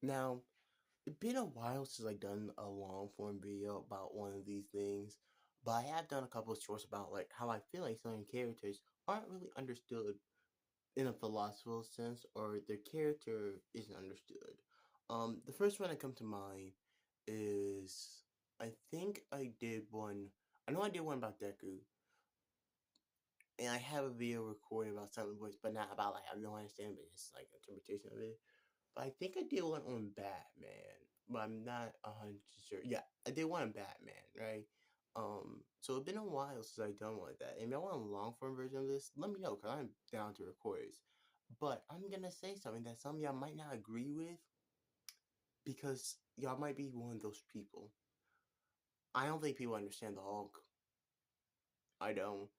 Now, it's been a while since I've done a long form video about one of these things, but I have done a couple of shorts about like how I feel like certain characters aren't really understood in a philosophical sense, or their character isn't understood. The first one that comes to mind is I think I did one. I know I did one about Deku, and I have a video recorded about Silent Voice, but not about like I have no understanding, but it's like interpretation of it. But I think I did one on Batman, but I'm not 100% sure. Yeah, I did one on Batman, right? So it's been a while since I've done one like that. And if y'all want a long form version of this, let me know, because I'm down to record this. But I'm gonna say something that some of y'all might not agree with, because y'all might be one of those people. I don't think people understand the Hulk. I don't.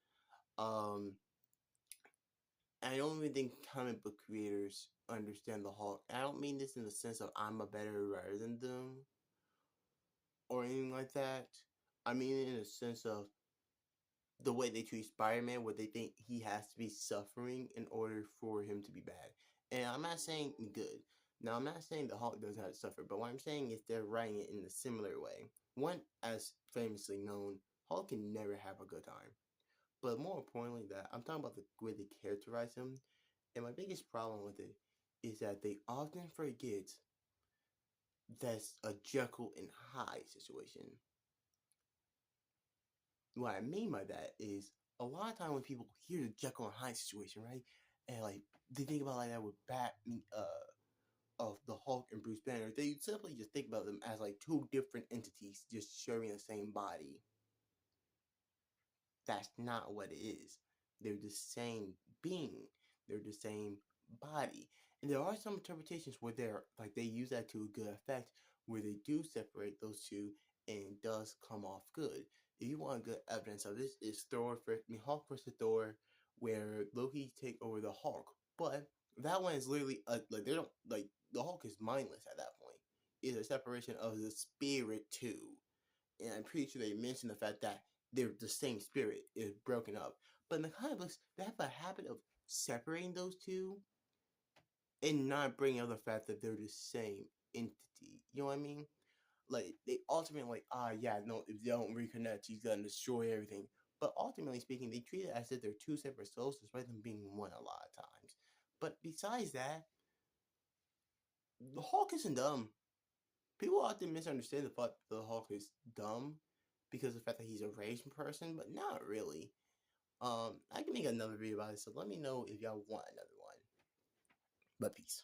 Um, I don't even think comic book creators understand the Hulk. I don't mean this in the sense of I'm a better writer than them or anything like that. I mean in a sense of the way they treat Spider-Man, where they think he has to be suffering in order for him to be bad. And I'm not saying good. Now, I'm not saying the Hulk doesn't have to suffer, but what I'm saying is they're writing it in a similar way. One, as famously known, Hulk can never have a good time. But more importantly, that I'm talking about the way they characterize him. And my biggest problem with it is that they often forget that's a Jekyll and Hyde situation. What I mean by that is a lot of time when people hear the Jekyll and Hyde situation, right, and like they think about like that with of the Hulk and Bruce Banner, they simply just think about them as like two different entities just sharing the same body. That's not what it is. They're the same being. They're the same body. And there are some interpretations where they're like they use that to a good effect, where they do separate those two and it does come off good. If you want good evidence of this, is Hulk versus Thor, where Loki take over the Hulk. But that one is literally like they don't like the Hulk is mindless at that point. It's a separation of the spirit too, and I'm pretty sure they mentioned the fact that they're the same spirit is broken up. But in the comic books, they have a habit of separating those two and not bringing up the fact that they're the same entity. You know what I mean? Like they ultimately like, yeah, no, if they don't reconnect, he's gonna destroy everything. But ultimately speaking, they treat it as if they're two separate souls, despite them being one a lot of times. But besides that, the Hulk isn't dumb. People often misunderstand the fact that the Hulk is dumb because of the fact that he's a raging person, but not really. I can make another video about it, so let me know if y'all want another one. But peace.